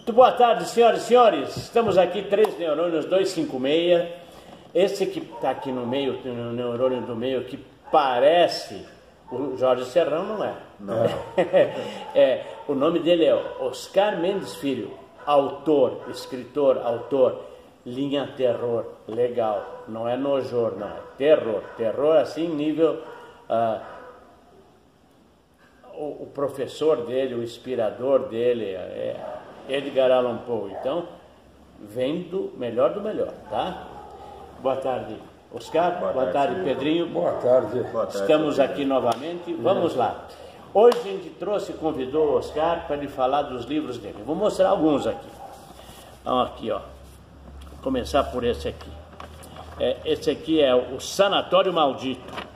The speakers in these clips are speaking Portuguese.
Muito boa tarde, senhoras e senhores. Estamos aqui, 3 neurônios 256. Esse que está aqui no meio, no neurônio do meio, que parece o Jorge Serrão, não é? Não. O nome dele é Oscar Mendes Filho, autor, escritor, autor, linha terror, legal. Não é nojor, não, é terror. Terror assim, nível... o professor dele, o inspirador dele é Edgar Allan Poe. Então, vem do melhor, tá? Boa tarde, Oscar. Boa tarde, Pedrinho. Boa tarde. Estamos aqui novamente. Vamos lá. Hoje a gente convidou o Oscar para ele falar dos livros dele. Eu vou mostrar alguns aqui. Então, aqui, ó. Vou começar por esse aqui. Esse aqui é o Sanatório Maldito.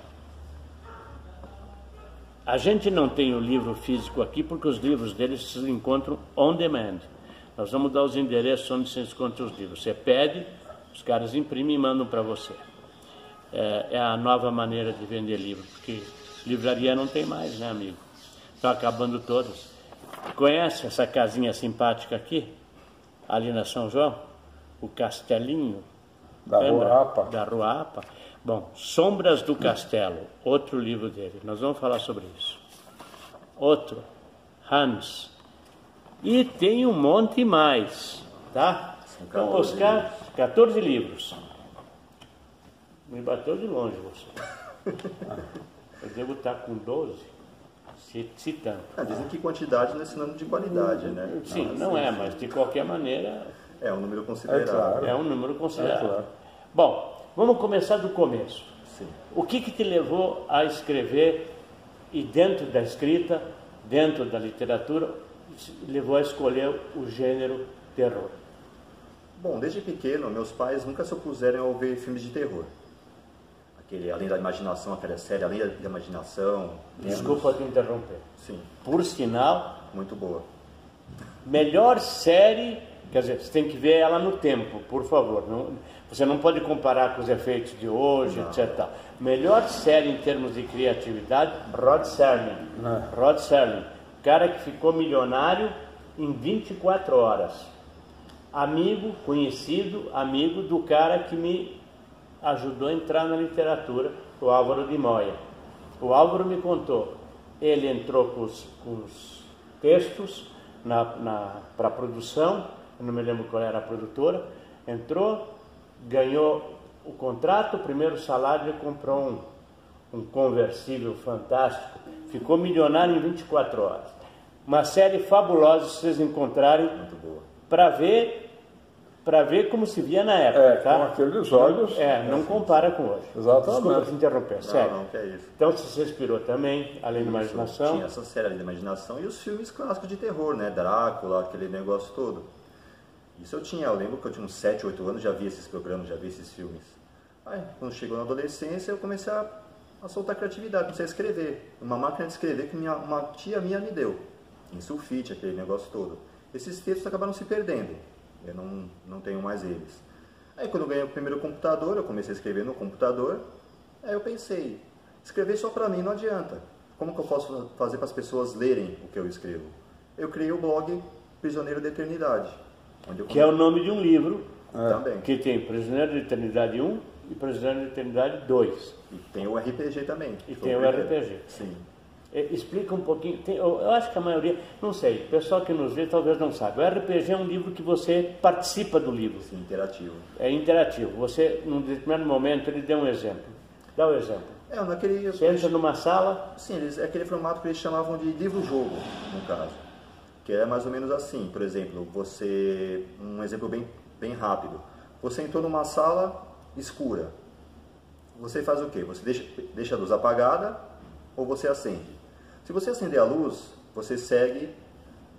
A gente não tem o livro físico aqui porque os livros deles se encontram on demand. Nós vamos dar os endereços onde se encontram os livros. Você pede, os caras imprimem e mandam para você. É a nova maneira de vender livro, porque livraria não tem mais, né, amigo? Estão acabando todas. Conhece essa casinha simpática aqui? Ali na São João? O Castelinho? Da Rua Apa. Da Rua Apa. Bom, Sombras do Castelo, outro livro dele. Nós vamos falar sobre isso. Outro, Hans. E tem um monte mais, tá? Então, Oscar, 14 livros. Me bateu de longe você. Eu devo estar com 12, se tanto. Dizem que quantidade não é sinônimo de qualidade, né? Sim, não é, mas de qualquer maneira... É um número considerável. É um número considerável. Claro. Bom, vamos começar do começo. Sim. O que te levou a escrever e dentro da escrita, dentro da literatura, levou a escolher o gênero terror? Bom, desde pequeno, meus pais nunca se opuseram a ver filmes de terror. Além da Imaginação, aquela série Além da Imaginação. Desculpa te interromper. Sim. Por sinal, Muito boa. melhor série, quer dizer, você tem que ver ela no tempo, por favor. Você não pode comparar com os efeitos de hoje, etc. Tal. Melhor série em termos de criatividade, Rod Serling. Rod Serling, cara que ficou milionário em 24 horas. Conhecido amigo do cara que me ajudou a entrar na literatura, o Álvaro de Moya. O Álvaro me contou, ele entrou com os textos para a produção, eu não me lembro qual era a produtora, entrou, ganhou o contrato, o primeiro salário, ele comprou um conversível fantástico, ficou milionário em 24 horas. Uma série fabulosa, se vocês encontrarem, para ver como se via na época, tá? Com aqueles olhos. Não compara com hoje. Exatamente. Desculpa te interromper, sério. Não, que é isso. Então você se inspirou também, Além da Imaginação. Tinha essa série Além da Imaginação e os filmes clássicos de terror, né? Drácula, aquele negócio todo. Isso eu lembro que eu tinha uns 7, 8 anos, já vi esses programas, já vi esses filmes. Aí, quando chegou na adolescência, eu comecei a soltar criatividade, comecei a escrever. Uma máquina de escrever que uma tia minha me deu, em sulfite, aquele negócio todo. Esses textos acabaram se perdendo, eu não tenho mais eles. Aí, quando eu ganhei o primeiro computador, eu comecei a escrever no computador. Aí eu pensei, escrever só pra mim não adianta. Como que eu posso fazer para as pessoas lerem o que eu escrevo? Eu criei o blog Prisioneiro da Eternidade. Que é o nome de um livro Também. que tem Prisioneiro da Eternidade 1 e Prisioneiro da Eternidade 2. E tem o RPG também. E tem o RPG. Sim. Explica um pouquinho, eu acho que a maioria, não sei, o pessoal que nos vê talvez não sabe. O RPG é um livro que você participa do livro. Sim, interativo. É interativo. Você, num determinado momento, ele deu um exemplo. Dá o exemplo. Você entra numa sala... Sim, é aquele formato que eles chamavam de livro-jogo, no caso. Que é mais ou menos assim. Por exemplo, um exemplo bem rápido. Você entrou numa sala escura. Você faz o quê? Você deixa a luz apagada ou você acende? Se você acender a luz, você segue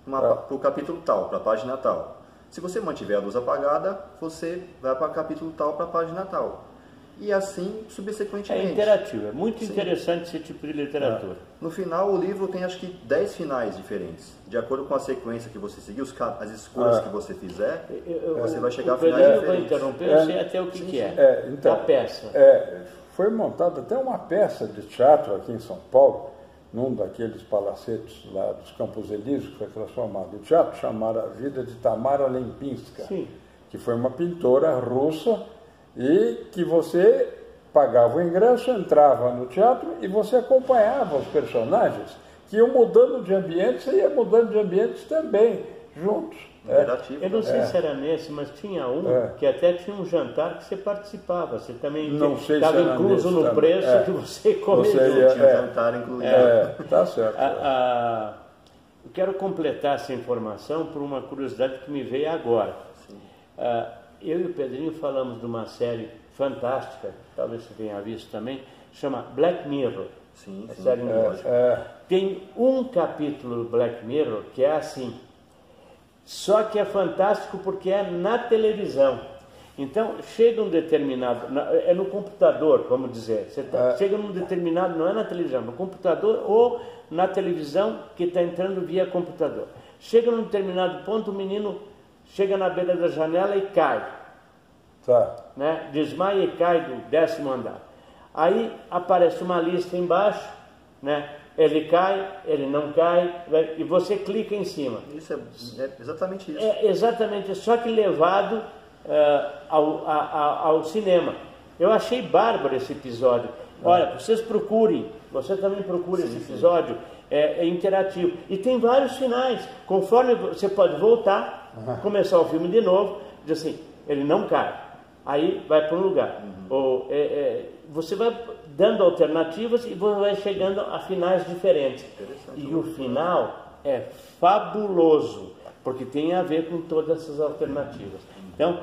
para o capítulo tal, para a página tal. Se você mantiver a luz apagada, você vai para o capítulo tal, para a página tal. E assim, subsequentemente. É interativo, é muito interessante esse tipo de literatura. No final, o livro tem acho que 10 finais diferentes. De acordo com a sequência que você seguir, as escolhas que você fizer, você vai chegar a finais diferentes. Eu vou interromper, eu sei até o que Então, a peça. Foi montada até uma peça de teatro aqui em São Paulo, num daqueles palacetes lá dos Campos Elíseos, que foi transformado em teatro, chamaram A Vida de Tamara Lempinska, Sim. que foi uma pintora russa e que você pagava o ingresso, entrava no teatro e você acompanhava os personagens que iam mudando de ambiente, você ia mudando de ambientes também, juntos. Interativo. Eu não sei se era nesse, mas tinha um que até tinha um jantar que você participava. Você também estava incluso no preço que você comia. Tinha um jantar incluído. Tá certo. Eu quero completar essa informação por uma curiosidade que me veio agora. Eu e o Pedrinho falamos de uma série fantástica, talvez você tenha visto também, chama Black Mirror. Sim, sim. Série Tem um capítulo do Black Mirror que é assim, só que é fantástico porque é na televisão. Então, chega um determinado... É no computador, vamos dizer. Chega num determinado... Não é na televisão, no computador ou na televisão que está entrando via computador. Chega num determinado ponto, o menino chega na beira da janela e cai. Né? Desmaia e cai do 10º andar. Aí aparece uma lista embaixo, né? Ele cai, ele não cai, e você clica em cima. Isso é exatamente isso. É exatamente, só que levado ao cinema. Eu achei bárbaro esse episódio. Olha, vocês procurem, você também procura esse episódio, é interativo. E tem vários finais, conforme você pode voltar, começar o filme de novo, diz assim, ele não cai, aí vai para um lugar. Ou, você vai dando alternativas e você vai chegando a finais diferentes. E o final é fabuloso, porque tem a ver com todas essas alternativas. Então,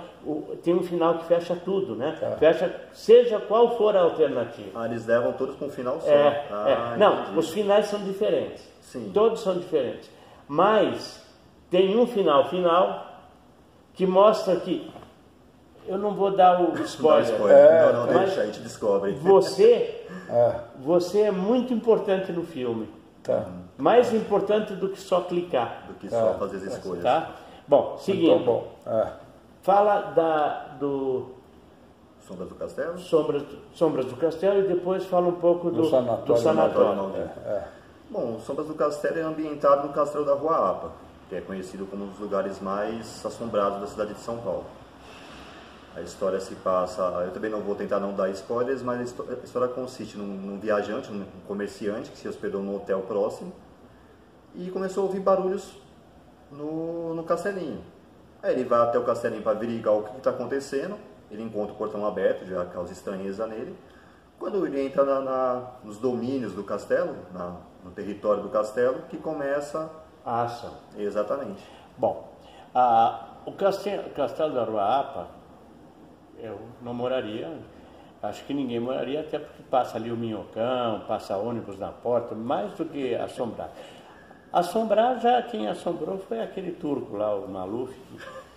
tem um final que fecha tudo, né? Fecha, seja qual for a alternativa. Eles levam todos para um final só. Não, os finais são diferentes. Sim. Todos são diferentes. Mas tem um final que mostra que... Eu não vou dar o spoiler. Não, deixa, a gente descobre. Você é muito importante no filme. Mais importante do que só clicar. Do que só fazer as escolhas. Tá? Bom, seguindo. Então, Fala do... Sombras do Castelo? Sombras do Castelo e depois fala um pouco do sanatório. Bom, Sombras do Castelo é ambientado no Castelo da Rua Apa, que é conhecido como um dos lugares mais assombrados da cidade de São Paulo. A história se passa, eu também não vou tentar não dar spoilers, mas a história consiste num viajante, num comerciante que se hospedou num hotel próximo e começou a ouvir barulhos no castelinho. Aí ele vai até o castelinho para averiguar o que está acontecendo, ele encontra o portão aberto, já causa estranheza nele. Quando ele entra nos domínios do castelo, no território do castelo, que começa a ação. Exatamente. Bom, o Castelo da Rua Apa, eu não moraria, acho que ninguém moraria, até porque passa ali o minhocão, passa ônibus na porta, mais do que assombrar. Assombrar, já quem assombrou foi aquele turco lá, o Maluf,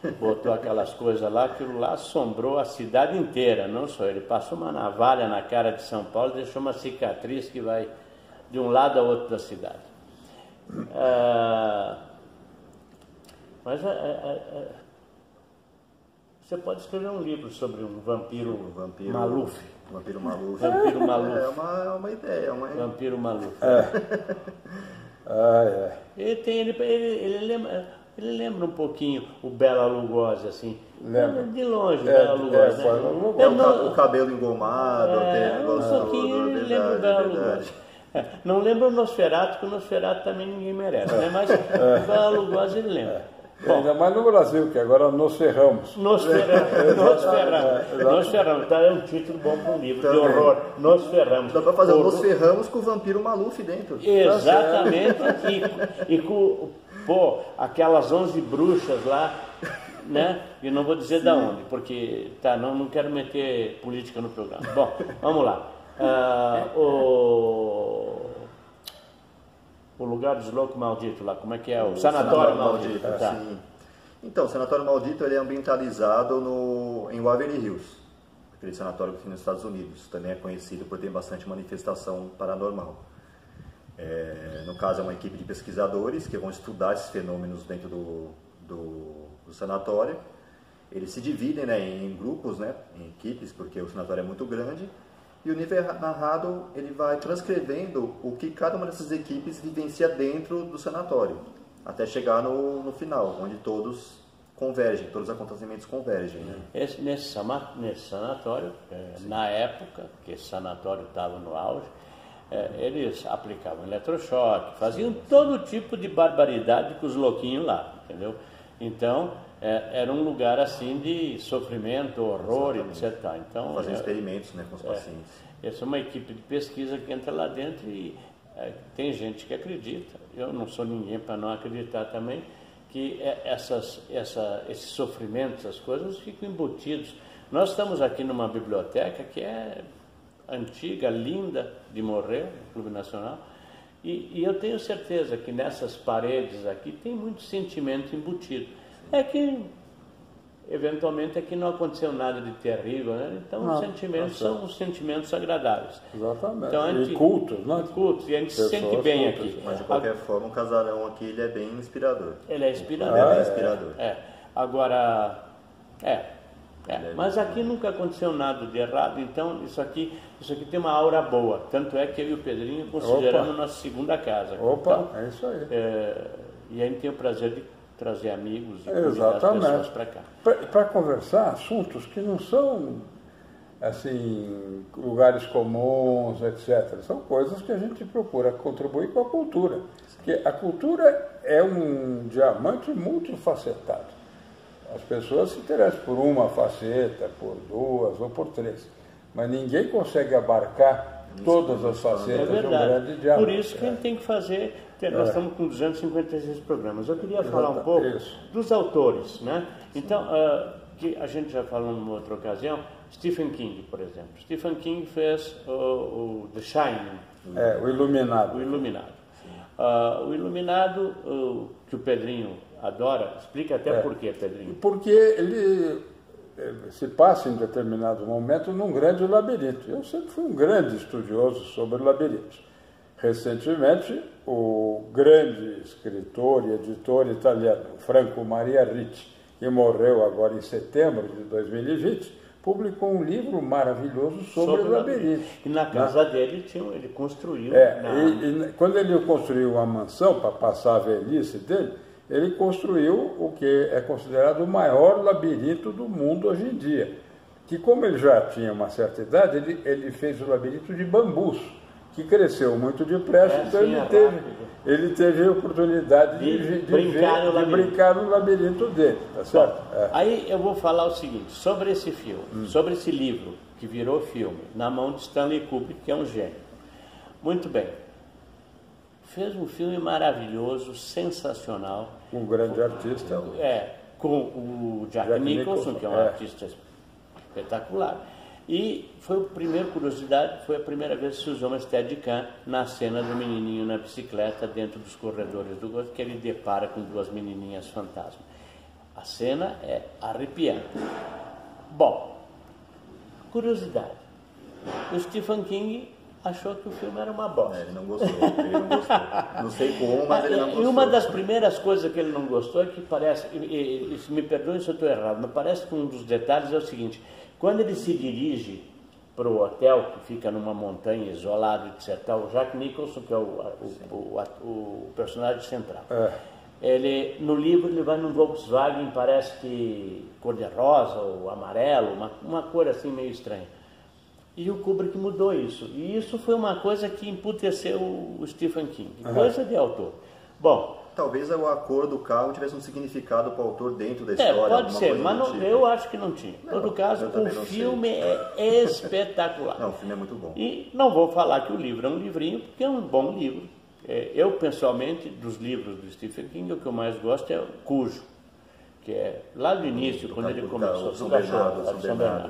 que botou aquelas coisas lá, aquilo lá assombrou a cidade inteira, não só ele. Passou uma navalha na cara de São Paulo e deixou uma cicatriz que vai de um lado ao outro da cidade. Mas você pode escrever um livro sobre um vampiro Maluf. Vampiro Maluf. Vampiro Maluf. É uma ideia. Vampiro Maluf. Ele lembra um pouquinho o Bela Lugosi, assim. Lembra. De longe, o Bela Lugosi. O cabelo engomado. Um pouquinho ele lembra o Bela Lugosi. Não lembra o Nosferatu, porque o Nosferatu também ninguém merece, né? Mas o Bela Lugosi ele lembra. Bom, ainda mais no Brasil, que agora nos ferramos. Nos ferramos. Tá, é um título bom para um livro de horror. Nos ferramos. Dá para fazer Nos ferramos com o vampiro Maluf dentro. Exatamente. E com aquelas 11 bruxas lá, né? E não vou dizer de onde, porque não quero meter política no programa. Bom, vamos lá. O lugar dos loucos malditos lá, como é que é? O Sanatório Maldito. Tá. Sim. Então, o Sanatório Maldito ele é ambientalizado em Waverly Hills, aquele sanatório que tem nos Estados Unidos. Também é conhecido por ter bastante manifestação paranormal. No caso, é uma equipe de pesquisadores que vão estudar esses fenômenos dentro do sanatório. Eles se dividem, né, em grupos, né, em equipes, porque o sanatório é muito grande. e o livro é narrado, ele vai transcrevendo o que cada uma dessas equipes vivencia dentro do sanatório, até chegar no final, onde todos convergem, todos os acontecimentos convergem. Né? Nesse sanatório, na época que esse sanatório estava no auge, eles aplicavam eletrochoque, faziam todo tipo de barbaridade com os louquinhos lá, entendeu? Então, era um lugar assim de sofrimento, horror, etc. Então, fazer experimentos, né, com os pacientes. Essa é uma equipe de pesquisa que entra lá dentro e tem gente que acredita. Eu não sou ninguém para não acreditar também que esses sofrimentos, essas coisas ficam embutidos. Nós estamos aqui numa biblioteca que é antiga, linda de morrer, no Clube Nacional, e eu tenho certeza que nessas paredes aqui tem muito sentimento embutido. É que, eventualmente, aqui não aconteceu nada de terrível, né? Então os sentimentos são os sentimentos agradáveis. Exatamente. Então, e cultos, né? Cultos, e a gente se sente bem cultas, aqui. Mas de qualquer forma, o casarão aqui ele é bem inspirador. Ele é inspirador. Ele é bem inspirador. Agora, mas aqui nunca aconteceu nada de errado, então isso aqui tem uma aura boa. Tanto é que eu e o Pedrinho consideramos nossa segunda casa. Opa, então, é isso aí. E a gente tem o prazer de trazer amigos e convidar as pessoas para cá. Para conversar assuntos que não são assim lugares comuns, etc. São coisas que a gente procura contribuir com a cultura. Porque a cultura é um diamante multifacetado. As pessoas se interessam por uma faceta, por duas ou por três, mas ninguém consegue abarcar todas as facetas de um grande diamante. Por isso que a gente tem que fazer. Nós estamos com 256 programas. Eu queria falar um pouco dos autores, né? Então, que a gente já falou numa outra ocasião, Stephen King, por exemplo. Stephen King fez o The Shining. O Iluminado. O Iluminado. O Iluminado, que o Pedrinho adora, explica até por quê, Pedrinho. Porque ele se passa em determinado momento num grande labirinto. Eu sempre fui um grande estudioso sobre labirintos. Recentemente, o grande escritor e editor italiano Franco Maria Ricci, que morreu agora em setembro de 2020, publicou um livro maravilhoso sobre labirintos. E na casa dele ele construiu. E quando ele construiu uma mansão para passar a velhice dele, ele construiu o que é considerado o maior labirinto do mundo hoje em dia. Que como ele já tinha uma certa idade, ele fez o labirinto de bambus, que cresceu muito depressa, então ele teve a oportunidade de brincar no labirinto dele, tá certo? Aí eu vou falar o seguinte, sobre esse filme, sobre esse livro, que virou filme, na mão de Stanley Kubrick, que é um gênio. Muito bem. Fez um filme maravilhoso, sensacional. Um grande artista. Com o Jack Nicholson, que é um artista espetacular. E foi a primeira curiosidade, foi a primeira vez que se usou uma Steadicam na cena do menininho na bicicleta dentro dos corredores do golfe, que ele depara com duas menininhas fantasma. A cena é arrepiante. Bom, curiosidade. O Stephen King achou que o filme era uma bosta. Ele não gostou. Não sei como, mas ele não gostou. E uma das primeiras coisas que ele não gostou é que parece, me perdoem se eu estou errado, mas parece que um dos detalhes é o seguinte: quando ele se dirige para o hotel, que fica numa montanha isolado, etc., o Jack Nicholson, que é o personagem central, no livro ele vai num Volkswagen, parece que cor-de-rosa ou amarelo, uma cor assim meio estranha. E o Kubrick mudou isso. E isso foi uma coisa que emputeceu o Stephen King. Coisa de autor. Bom, talvez a cor do carro tivesse um significado para o autor dentro da história. Pode ser, mas eu acho que não tinha. Em todo caso, o filme é espetacular. Não, o filme é muito bom. E não vou falar que o livro é um livrinho, porque é um bom livro. Eu, pessoalmente, dos livros do Stephen King, o que eu mais gosto é o Cujo, que é lá do início, quando ele começou, do cachorro, São Bernardo.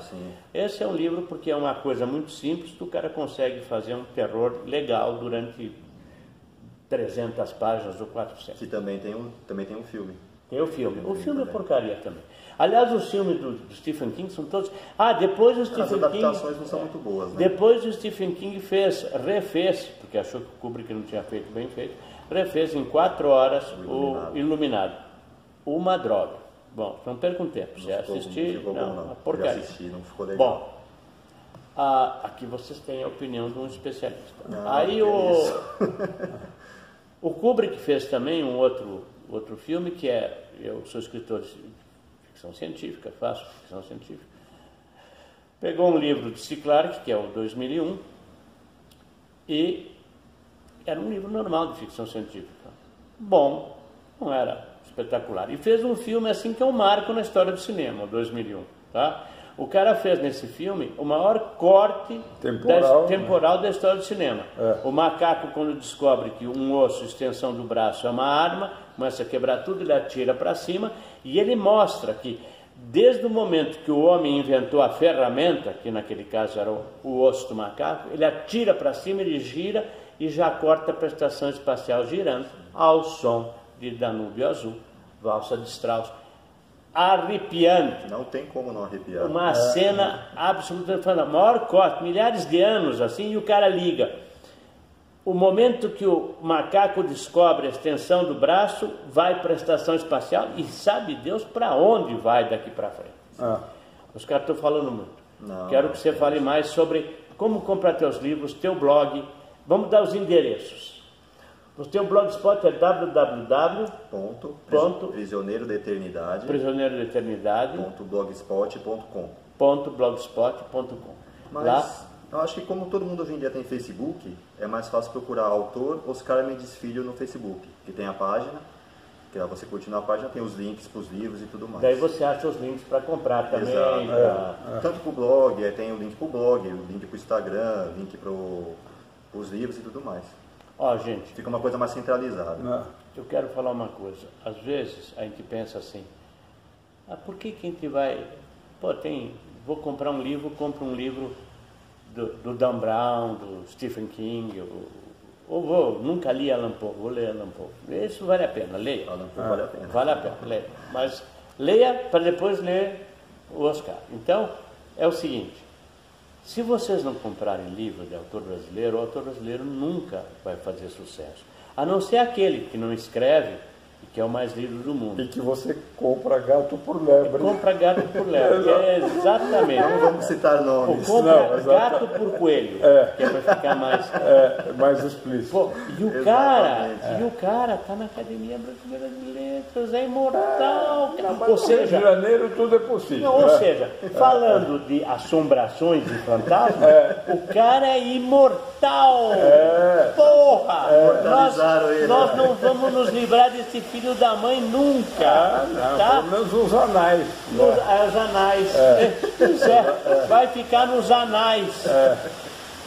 Esse é um livro porque é uma coisa muito simples, que o cara consegue fazer um terror legal durante 300 páginas ou 400. Que também tem um filme. Tem o filme. O filme é porcaria também. Aliás, os filmes do Stephen King são todos... depois o Stephen King... As adaptações não são muito boas, né? Depois o Stephen King refez, porque achou que o Kubrick não tinha feito bem feito, refez em 4 horas o Iluminado. Uma droga. Bom, não perca um tempo. Você assistir, não, uma porcaria. Não ficou legal. Bom, Aqui vocês têm a opinião de um especialista. Ah, aí o Kubrick fez também um outro filme, que eu sou escritor de ficção científica, faço ficção científica. Pegou um livro de C. Clarke, que é o 2001, e era um livro normal de ficção científica. Bom, não era espetacular. E fez um filme assim que é um marco na história do cinema, o 2001. Tá? O cara fez nesse filme o maior corte temporal da história do cinema. O macaco, quando descobre que um osso, extensão do braço, é uma arma, começa a quebrar tudo, ele atira para cima, e ele mostra que desde o momento que o homem inventou a ferramenta, que naquele caso era o osso do macaco, ele atira para cima, ele gira e já corta a estação espacial girando ao som de Danúbio Azul, Valsa de Strauss. Arrepiante. Não tem como não arrepiar. Uma cena absolutamente maior corte, milhares de anos assim, e o cara liga. O momento que o macaco descobre a extensão do braço, vai para a estação espacial e sabe Deus para onde vai daqui para frente. Os caras estão falando muito. Quero que você fale mais sobre como comprar teus livros, teu blog. Vamos dar os endereços. O teu blogspot é Prisioneiro da Eternidade. .blogspot.com. Mas Lá, eu acho que como todo mundo hoje em dia tem Facebook, é mais fácil procurar autor Oscar Mendes Filho no Facebook, que tem a página, que lá você curte na página, tem os links para os livros e tudo mais. daí você acha os links para comprar também. Tanto para o blog, tem o link para o blog, o link para o Instagram, o link para os livros e tudo mais. Ó, gente, Fica uma coisa mais centralizada. eu quero falar uma coisa. Às vezes a gente pensa assim, por que a gente vai... vou comprar um livro, compro um livro do Dan Brown, do Stephen King, nunca li Allan Poe, vou ler Allan Poe. Isso vale a pena, leia. Allan Poe vale a pena. Vale a pena, leia. Mas leia para depois ler o Oscar. Então, é o seguinte, se vocês não comprarem livro de autor brasileiro, o autor brasileiro nunca vai fazer sucesso. A não ser aquele que não escreve e que é o mais lido do mundo. E que você compra gato por lebre. Compra gato por lebre, exatamente. Não vamos citar nomes. Ou compra gato por coelho, que é para ficar mais... mais explícito. Pô, e o cara tá na Academia Brasileira de Letras, é imortal. Ou seja, em janeiro tudo é possível. ou seja, falando de assombrações de fantasmas, o cara é imortal. Porra! Imortalizaram ele. Nós não vamos nos livrar desse filho da mãe nunca. Tá? Pelo menos os anais. Os anais. Vai ficar nos anais.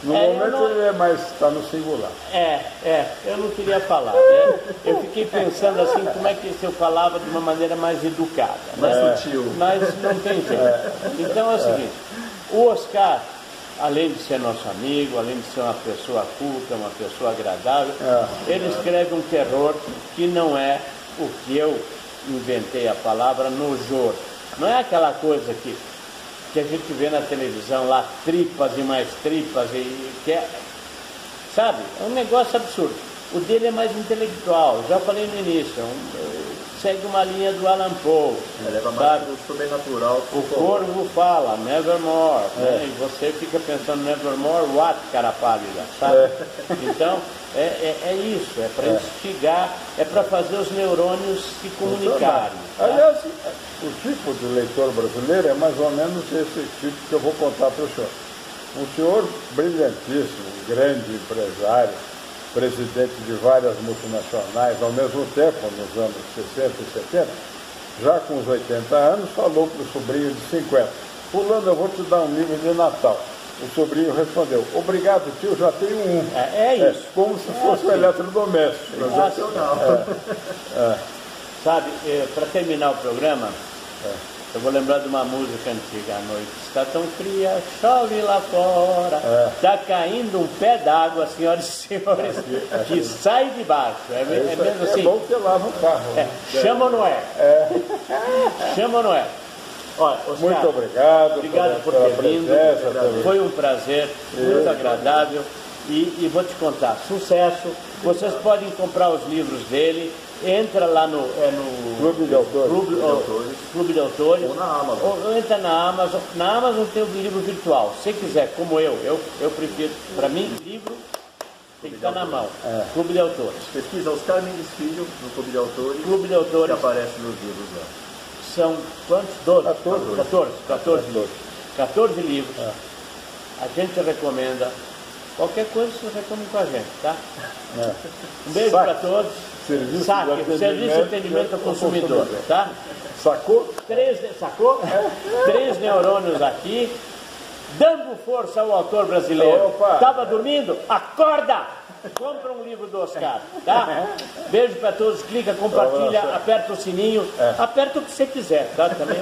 No momento ele está no singular. Eu não queria falar. Eu fiquei pensando assim, como é que se eu falava de uma maneira mais educada. Mais sutil. Mas não tem jeito. Então é o seguinte, o Oscar, além de ser nosso amigo, além de ser uma pessoa culta, uma pessoa agradável, ele escreve um terror que não é o que eu inventei a palavra nojor. Não é aquela coisa que a gente vê na televisão lá, tripas e mais tripas, sabe? É um negócio absurdo. O dele é mais intelectual, já falei no início, segue uma linha do Allan Poe. Leva mais do sobrenatural. O corvo fala, nevermore, né? E você fica pensando, nevermore, what, cara pálida, sabe? Então, é isso, é para instigar, é para fazer os neurônios se comunicarem. Tá? Aliás, o tipo de leitor brasileiro é mais ou menos esse tipo que eu vou contar para o senhor. Um senhor brilhantíssimo, grande empresário, presidente de várias multinacionais, ao mesmo tempo, nos anos 60 e 70, já com os 80 anos, falou para o sobrinho de 50, fulano, eu vou te dar um livro de Natal. O sobrinho respondeu, obrigado tio, já tenho um. Isso. Como se fosse um eletrodoméstico. Sabe, para terminar o programa, eu vou lembrar de uma música antiga. A noite está tão fria, chove lá fora, está caindo um pé d'água, senhoras e senhores, que sai de baixo. É mesmo assim. É bom que lava o carro. Chama ou não é? Chama ou não é? Olha, Oscar, muito obrigado por ter vindo. Foi um prazer, muito agradável. E vou te contar, sucesso. Vocês podem comprar os livros dele entra lá no Clube de Autores. Clube de Autores. Ou na Amazon. Ou entra na Amazon. Na Amazon tem o livro virtual. Se quiser, como eu prefiro. Para mim, livro tem que estar na mão. Clube de Autores. Pesquisa Oscar Mendes Filho no Clube de Autores. Clube de Autores. Que aparece nos livros lá. São quantos? 14 livros. A gente recomenda. Qualquer coisa você reclama com a gente, tá? Um beijo para todos. Serviço de atendimento ao consumidor, tá? Sacou? 3 neurônios aqui, dando força ao autor brasileiro. Estava dormindo? Acorda! Compra um livro do Oscar, tá? Beijo para todos, clica, compartilha, aperta o sininho, aperta o que você quiser, tá? Também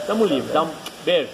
estamos livres, tá? Um beijo.